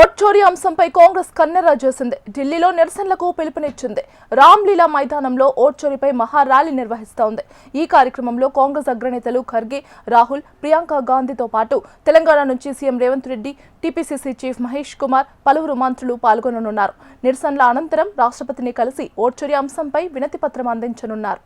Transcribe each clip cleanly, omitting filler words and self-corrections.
Vote చోరీ అంశంపై కాంగ్రెస్ కన్నెర్ర చేసింది. ఢిల్లీలో నిరసనలకు పిలుపునిచ్చింది. రామ్లీలా మైదానంలో ఓట్ చోరీపై మహా ర్యాలీ నిర్వహిస్తోంది. ఈ కార్యక్రమంలో కాంగ్రెస్ అగ్రనేతలు ఖర్గే, రాహుల్, ప్రియాంక గాంధీతో పాటు తెలంగాణ నుంచి CM Revanth Reddy, TPCC chief Mahesh Kumar, పలువురు మంత్రులు పాల్గొననున్నారు. నిరసనల అనంతరం రాష్ట్రపతిని కలిసి ఓట్ చోరీ అంశంపై వినతి పత్రం అందించనున్నారు.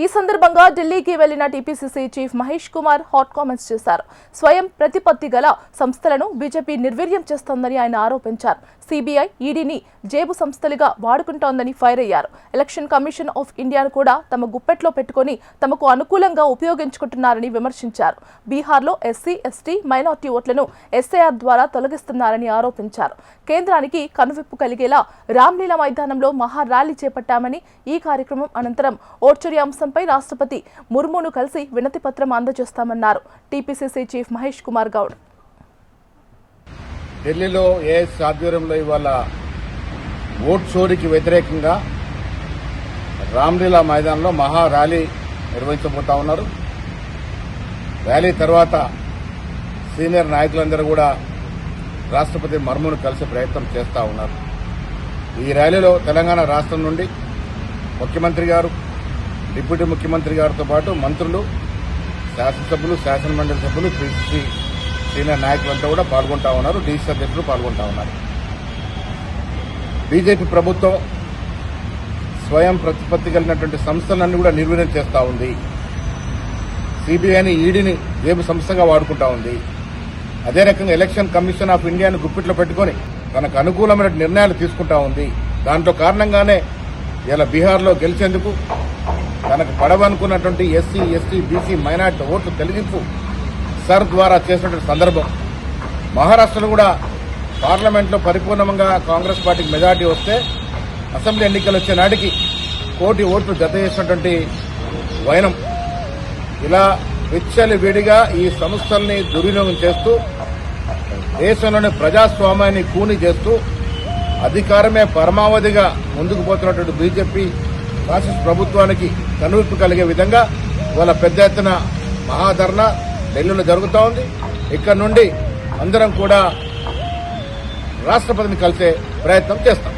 ఈ సందర్భంగా ఢిల్లీకి వెళ్లిన TPCC chief Mahesh Kumar hot comments చేశారు. స్వయం ప్రతిపత్తి గల సంస్థలను బీజేపీ నిర్వీర్యం చేస్తోందని ఆయన ఆరోపించారు. సీబీఐ, ఈడీని జేబు సంస్థలుగా వాడుకుంటోందని ఫైర్ అయ్యారు. ఎలక్షన్ కమిషన్ ఆఫ్ ఇండియాను కూడా తమ గుప్పెట్లో పెట్టుకుని తమకు అనుకూలంగా ఉపయోగించుకుంటున్నారని విమర్శించారు. బీహార్లో ఎస్సీ, ఎస్టీ, మైనార్టీ ఓట్లను ఎస్ఐఆర్ ద్వారా తొలగిస్తున్నారని ఆరోపించారు. కేంద్రానికి కనువిప్పు కలిగేలా రామ్లీలా మైదానంలో మహా ర్యాలీ చేపట్టామని, ఈ కార్యక్రమం అనంతరం ఓట్ చోరీ అంశంపై రాష్ట్రపతి ముర్మును కలిసి వినతి పత్రం అందజేస్తామన్నారు టీపీసీసీ చీఫ్ మహేష్ కుమార్ గౌడ్. ఢిల్లీలో ఏఎస్ ఆధ్వర్యంలో ఇవాళ ఓట్ చోరీకి వ్యతిరేకంగా రామ్లీలా మైదానంలో మహా ర్యాలీ నిర్వహించబోతా ఉన్నారు. ర్యాలీ తర్వాత సీనియర్ నాయకులందరూ కూడా రాష్ట్రపతి ముర్మును కలిసే ప్రయత్నం చేస్తా ఉన్నారు. ఈ ర్యాలీలో తెలంగాణ రాష్ట్రం నుండి ముఖ్యమంత్రి గారు, డిప్యూటీ ముఖ్యమంత్రి గారితో పాటు మంత్రులు, శాసనసభ్యులు, శాసనమండలి సభ్యులు, పీసీసీ సీనియర్ నాయకులంతా కూడా పాల్గొంటా ఉన్నారు. డీసీ అధ్యక్షులు పాల్గొంటా ఉన్నారు. బీజేపీ ప్రభుత్వం స్వయం ప్రతిపత్తి కలిగినటువంటి సంస్థలన్నీ కూడా నిర్వీర్యం చేస్తా ఉంది. సీబీఐని, ఈడీని జేబు సంస్థగా వాడుకుంటా ఉంది. అదే రకంగా ఎలక్షన్ కమిషన్ ఆఫ్ ఇండియాను గుప్పిట్లో పెట్టుకుని తనకు అనుకూలమైన నిర్ణయాలు తీసుకుంటా ఉంది. దాంట్లో కారణంగానే ఇలా బీహార్లో గెలిచేందుకు తనకు పడవనుకున్నటువంటి ఎస్సీ, ఎస్టీ, బీసీ, మైనార్టీ ఓట్లు తొలగింపు సర్ ద్వారా చేసినటువంటి సందర్భం. మహారాష్ట్రలో కూడా పార్లమెంట్లో పరిపూర్ణంగా కాంగ్రెస్ పార్టీకి మెజార్టీ వస్తే అసెంబ్లీ ఎన్నికలు వచ్చే నాటికి 1 కోటి ఓట్లు జత చేసినటువంటి వైనం. ఇలా విచ్చలి విడిగా ఈ సంస్థల్ని దుర్వినియోగం చేస్తూ దేశంలోని ప్రజాస్వామ్యాన్ని కూని చేస్తూ అధికారమే పరమావధిగా ముందుకు పోతున్నటువంటి బీజేపీ ఫాసిస్ట్ ప్రభుత్వానికి కనువిప్పు కలిగే విధంగా ఇవాళ పెద్ద ఎత్తున మహాధర్నా ఢిల్లీలో జరుగుతూ ఉంది. ఇక్కడ నుండి అందరం కూడా రాష్ట్రపతిని కలిసే ప్రయత్నం చేస్తాం.